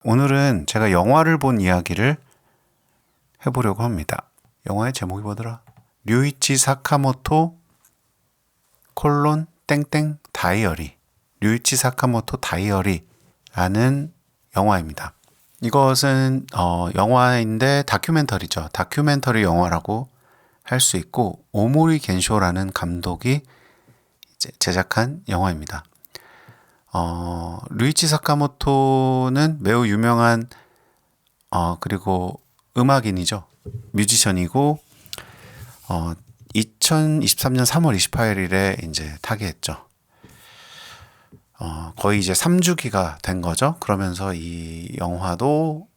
오늘은 제가 영화를 본 이야기를 해보려고 합니다. 영화의 제목이 뭐더라? 류이치 사카모토 콜론 땡땡 다이어리. 류이치 사카모토 다이어리라는 영화입니다. 이것은 영화인데 다큐멘터리죠. 다큐멘터리 영화라고 할 수 있고, 오모리 겐쇼라는 감독이 제작한 영화입니다. 류이치 사카모토는 매우 유명한 그리고 음악인이죠. 뮤지션이고 2023년 3월 28일에 이제 타계했죠. 거의 이제 3주기가 된 거죠. 그러면서 이 영화도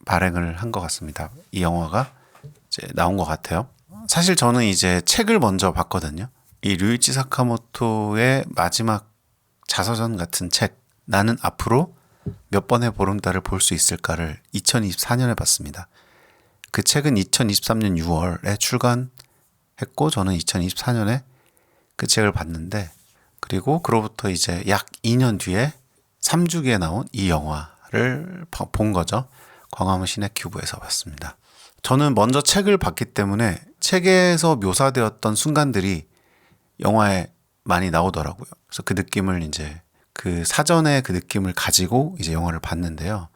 발행을 한 것 같습니다. 이 영화가 이제 나온 것 같아요. 사실 저는 이제 책을 먼저 봤거든요. 이 류이치 사카모토의 마지막 자서전 같은 책, 나는 앞으로 몇 번의 보름달을 볼 수 있을까를 2024년에 봤습니다. 그 책은 2023년 6월에 출간했고, 저는 2024년에 그 책을 봤는데, 그리고 그로부터 이제 약 2년 뒤에 3주기에 나온 이 영화를 본 거죠. 광화문 시네큐브에서 봤습니다. 저는 먼저 책을 봤기 때문에 책에서 묘사되었던 순간들이 영화에 많이 나오더라고요. 그래서 그 느낌을 이제 그 사전에 그 느낌을 가지고 이제 영화를 봤는데요.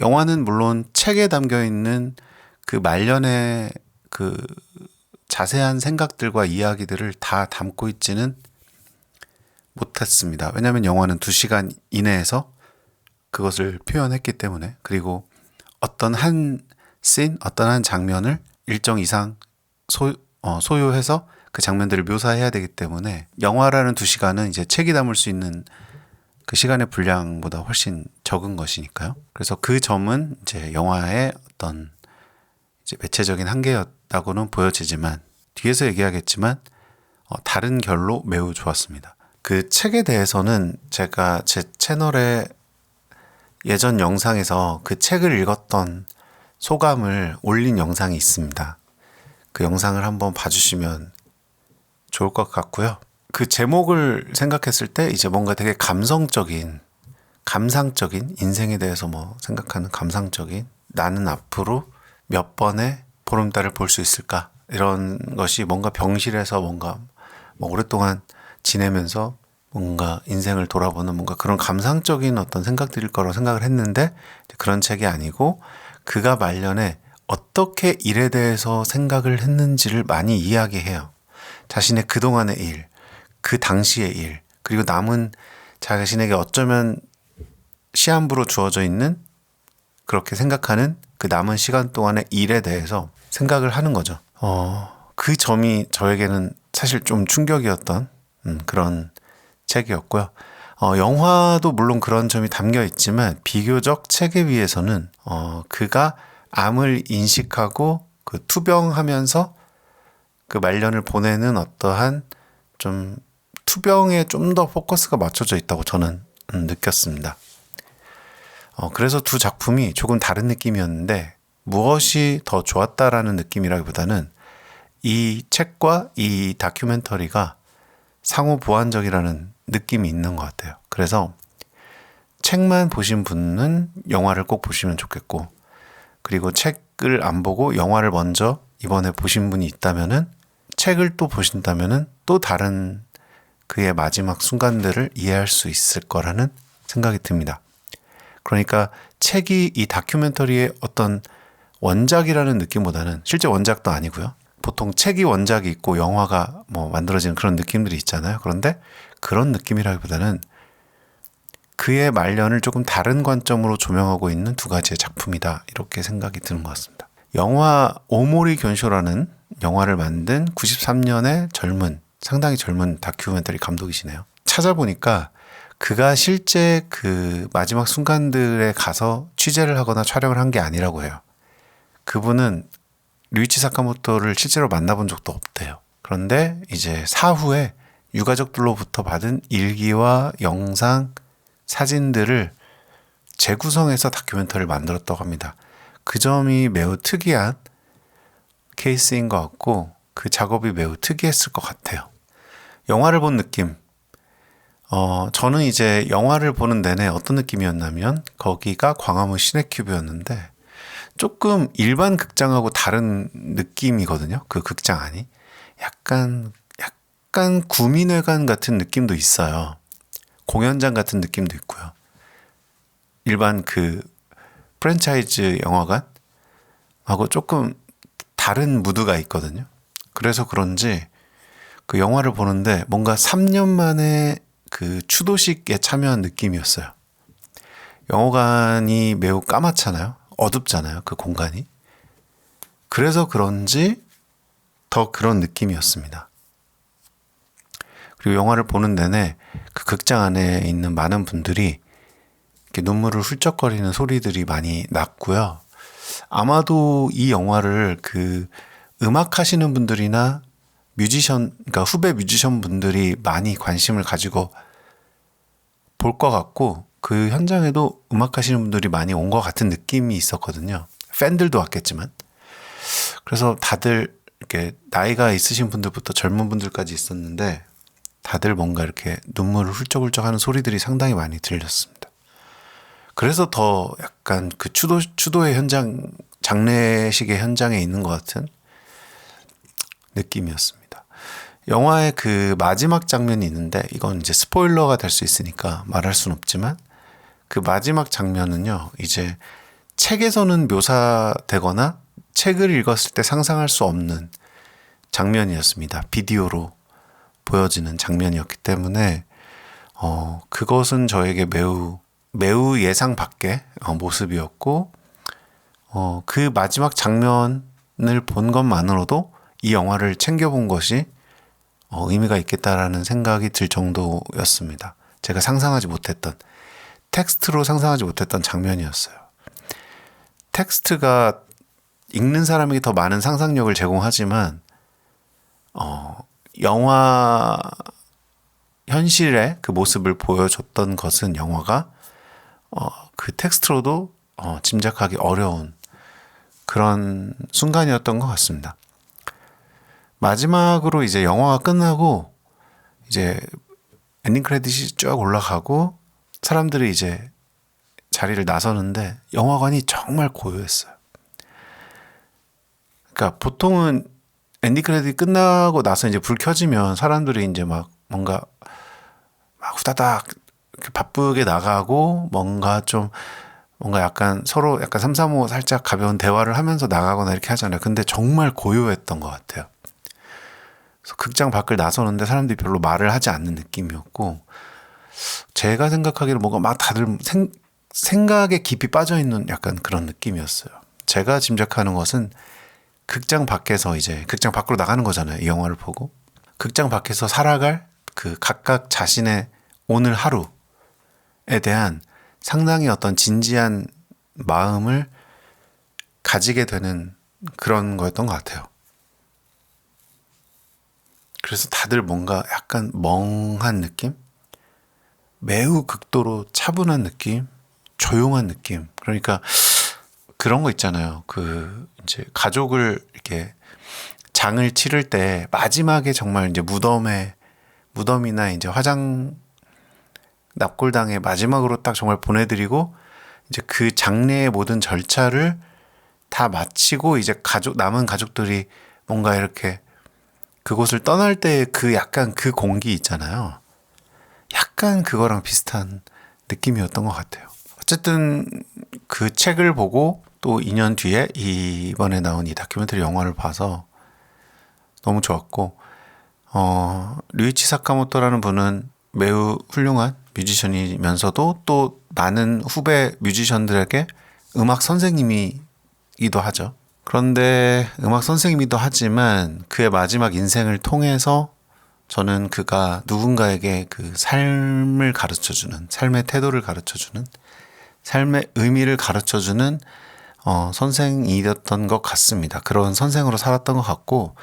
영화는 물론 책에 담겨 있는 그 말년의 그 자세한 생각들과 이야기들을 다 담고 있지는 못했습니다. 왜냐하면 영화는 2시간 이내에서 그것을 표현했기 때문에, 그리고 어떤 한 씬, 어떤 한 장면을 일정 이상 소요해서 그 장면들을 묘사해야 되기 때문에 영화라는 2시간은 이제 책이 담을 수 있는 그 시간의 분량보다 훨씬 적은 것이니까요. 그래서 그 점은 이제 영화의 어떤 이제 매체적인 한계였다고는 보여지지만, 뒤에서 얘기하겠지만 다른 결로 매우 좋았습니다. 그 책에 대해서는 제가 제 채널에 예전 영상에서 그 책을 읽었던 소감을 올린 영상이 있습니다. 그 영상을 한번 봐주시면 좋을 것 같고요. 그 제목을 생각했을 때 이제 뭔가 되게 감성적인, 감상적인, 인생에 대해서 뭐 생각하는 감상적인, 나는 앞으로 몇 번의 보름달을 볼 수 있을까? 이런 것이 뭔가 병실에서 뭔가 뭐 오랫동안 지내면서 뭔가 인생을 돌아보는 뭔가 그런 감상적인 어떤 생각들일 거라고 생각을 했는데, 그런 책이 아니고 그가 말년에 어떻게 일에 대해서 생각을 했는지를 많이 이야기해요. 자신의 그동안의 일, 그 당시의 일, 그리고 남은 자신에게 어쩌면 시한부로 주어져 있는, 그렇게 생각하는 그 남은 시간 동안의 일에 대해서 생각을 하는 거죠. 그 점이 저에게는 사실 좀 충격이었던 그런 책이었고요. 영화도 물론 그런 점이 담겨 있지만 비교적 책에 비해서는 그가 암을 인식하고 그 투병하면서 그 말년을 보내는 어떠한 좀 투병에 좀 더 포커스가 맞춰져 있다고 저는 느꼈습니다. 그래서 두 작품이 조금 다른 느낌이었는데, 무엇이 더 좋았다라는 느낌이라기보다는 이 책과 이 다큐멘터리가 상호 보완적이라는 느낌이 있는 것 같아요. 그래서 책만 보신 분은 영화를 꼭 보시면 좋겠고, 그리고 책을 안 보고 영화를 먼저 이번에 보신 분이 있다면은 책을 또 보신다면은 또 다른 그의 마지막 순간들을 이해할 수 있을 거라는 생각이 듭니다. 그러니까 책이 이 다큐멘터리의 어떤 원작이라는 느낌보다는, 실제 원작도 아니고요. 보통 책이 원작이 있고 영화가 뭐 만들어지는 그런 느낌들이 있잖아요. 그런데 그런 느낌이라기보다는 그의 말년을 조금 다른 관점으로 조명하고 있는 두 가지의 작품이다, 이렇게 생각이 드는 것 같습니다. 영화 오모리 견쇼라는 영화를 만든 93년의 상당히 젊은 다큐멘터리 감독이시네요. 찾아보니까 그가 실제 그 마지막 순간들에 가서 취재를 하거나 촬영을 한 게 아니라고 해요. 그분은 류이치 사카모토를 실제로 만나본 적도 없대요. 그런데 이제 사후에 유가족들로부터 받은 일기와 영상, 사진들을 재구성해서 다큐멘터리를 만들었다고 합니다. 그 점이 매우 특이한 케이스인 것 같고, 그 작업이 매우 특이했을 것 같아요. 영화를 본 느낌, 저는 이제 영화를 보는 내내 어떤 느낌이었냐면 거기가 광화문 시네큐브였는데 조금 일반 극장하고 다른 느낌이거든요. 그 극장 안이. 약간 구민회관 같은 느낌도 있어요. 공연장 같은 느낌도 있고요. 일반 그 프랜차이즈 영화관하고 조금 다른 무드가 있거든요. 그래서 그런지 그 영화를 보는데 뭔가 3년 만에 그 추도식에 참여한 느낌이었어요. 영화관이 매우 까맣잖아요. 어둡잖아요. 그 공간이. 그래서 그런지 더 그런 느낌이었습니다. 그리고 영화를 보는 내내 그 극장 안에 있는 많은 분들이 이렇게 눈물을 훌쩍거리는 소리들이 많이 났고요. 아마도 이 영화를 그 음악 하시는 분들이나 그러니까 후배 뮤지션 분들이 많이 관심을 가지고 볼 것 같고, 그 현장에도 음악 하시는 분들이 많이 온 것 같은 느낌이 있었거든요. 팬들도 왔겠지만. 그래서 다들 이렇게 나이가 있으신 분들부터 젊은 분들까지 있었는데, 다들 뭔가 이렇게 눈물을 훌쩍훌쩍 하는 소리들이 상당히 많이 들렸습니다. 그래서 더 약간 그 추도의 현장, 장례식의 현장에 있는 것 같은 느낌이었습니다. 영화의 그 마지막 장면이 있는데 이건 이제 스포일러가 될 수 있으니까 말할 수는 없지만 그 마지막 장면은요, 이제 책에서는 묘사되거나 책을 읽었을 때 상상할 수 없는 장면이었습니다. 비디오로 보여지는 장면이었기 때문에 그것은 저에게 매우 예상 밖의 모습이었고, 그 마지막 장면을 본 것만으로도 이 영화를 챙겨본 것이 의미가 있겠다라는 생각이 들 정도였습니다. 제가 텍스트로 상상하지 못했던 장면이었어요. 텍스트가 읽는 사람에게 더 많은 상상력을 제공하지만 영화 현실의 그 모습을 보여줬던 것은 영화가 그 텍스트로도 짐작하기 어려운 그런 순간이었던 것 같습니다. 마지막으로 이제 영화가 끝나고 이제 엔딩 크레딧이 쭉 올라가고 사람들이 이제 자리를 나서는데 영화관이 정말 고요했어요. 그러니까 보통은 엔딩 크레딧 끝나고 나서 이제 불 켜지면 사람들이 이제 막 뭔가 막 후다닥 바쁘게 나가고 뭔가 약간 서로 약간 삼삼오오 살짝 가벼운 대화를 하면서 나가거나 이렇게 하잖아요. 근데 정말 고요했던 것 같아요. 그래서 극장 밖을 나서는데 사람들이 별로 말을 하지 않는 느낌이었고, 제가 생각하기에는 뭔가 막 다들 생각에 깊이 빠져있는 약간 그런 느낌이었어요. 제가 짐작하는 것은 극장 밖으로 나가는 거잖아요. 이 영화를 보고. 극장 밖에서 살아갈 그 각각 자신의 오늘 하루에 대한 상당히 어떤 진지한 마음을 가지게 되는 그런 거였던 것 같아요. 그래서 다들 뭔가 약간 멍한 느낌? 매우 극도로 차분한 느낌? 조용한 느낌? 그러니까 그런 거 있잖아요. 그 이제 가족을 이렇게 장을 치를 때 마지막에 정말 이제 무덤이나 이제 납골당에 마지막으로 딱 정말 보내드리고 이제 그 장례의 모든 절차를 다 마치고 이제 남은 가족들이 뭔가 이렇게 그곳을 떠날 때 그 약간 그 공기 있잖아요. 약간 그거랑 비슷한 느낌이었던 것 같아요. 어쨌든 그 책을 보고 또 2년 뒤에 이번에 나온 이 다큐멘터리 영화를 봐서 너무 좋았고, 류이치 사카모토라는 분은 매우 훌륭한 뮤지션이면서도 또 많은 후배 뮤지션들에게 음악 선생님이기도 하죠. 그런데 음악 선생님이기도 하지만 그의 마지막 인생을 통해서 저는 그가 누군가에게 그 삶을 가르쳐주는, 삶의 태도를 가르쳐주는, 삶의 의미를 가르쳐주는 선생이었던 것 같습니다. 그런 선생으로 살았던 것 같고,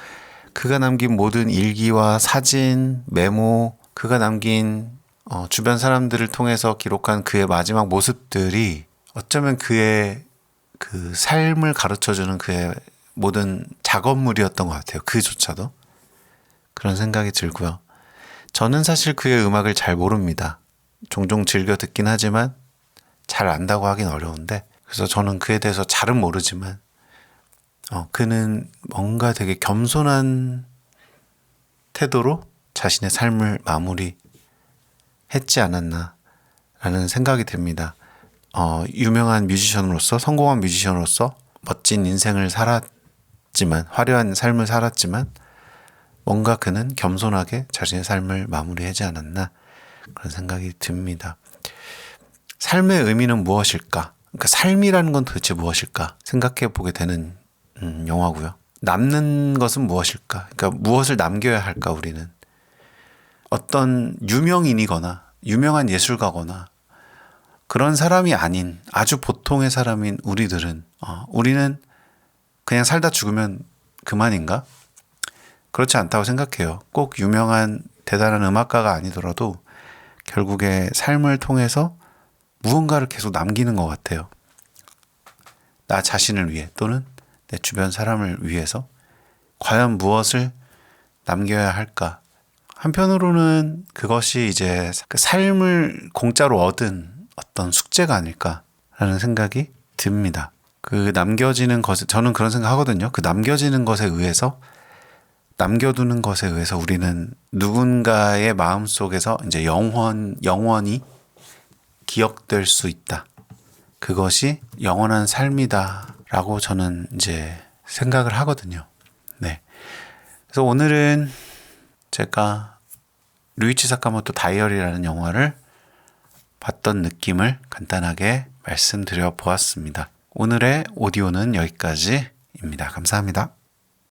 그가 남긴 모든 일기와 사진, 메모, 그가 남긴 주변 사람들을 통해서 기록한 그의 마지막 모습들이 어쩌면 그의 그 삶을 가르쳐주는 그의 모든 작업물이었던 것 같아요. 그조차도. 그런 생각이 들고요. 저는 사실 그의 음악을 잘 모릅니다. 종종 즐겨 듣긴 하지만 잘 안다고 하긴 어려운데, 그래서 저는 그에 대해서 잘은 모르지만 그는 뭔가 되게 겸손한 태도로 자신의 삶을 마무리했지 않았나 라는 생각이 듭니다. 유명한 뮤지션으로서, 성공한 뮤지션으로서 멋진 인생을 살았지만, 화려한 삶을 살았지만 뭔가 그는 겸손하게 자신의 삶을 마무리하지 않았나 그런 생각이 듭니다. 삶의 의미는 무엇일까? 그러니까 삶이라는 건 도대체 무엇일까? 생각해 보게 되는 영화고요. 남는 것은 무엇일까? 그러니까 무엇을 남겨야 할까 우리는? 어떤 유명인이거나 유명한 예술가거나 그런 사람이 아닌 아주 보통의 사람인 우리들은 우리는 그냥 살다 죽으면 그만인가? 그렇지 않다고 생각해요. 꼭 유명한 대단한 음악가가 아니더라도 결국에 삶을 통해서 무언가를 계속 남기는 것 같아요. 나 자신을 위해 또는 내 주변 사람을 위해서 과연 무엇을 남겨야 할까? 한편으로는 그것이 이제 그 삶을 공짜로 얻은 어떤 숙제가 아닐까라는 생각이 듭니다. 그 남겨지는 것에, 저는 그런 생각 하거든요. 그 남겨지는 것에 의해서, 남겨두는 것에 의해서 우리는 누군가의 마음 속에서 이제 영원히 기억될 수 있다. 그것이 영원한 삶이다라고 저는 이제 생각을 하거든요. 네. 그래서 오늘은 제가 류이치 사카모토 다이어리라는 영화를 봤던 느낌을 간단하게 말씀드려 보았습니다. 오늘의 오디오는 여기까지입니다. 감사합니다.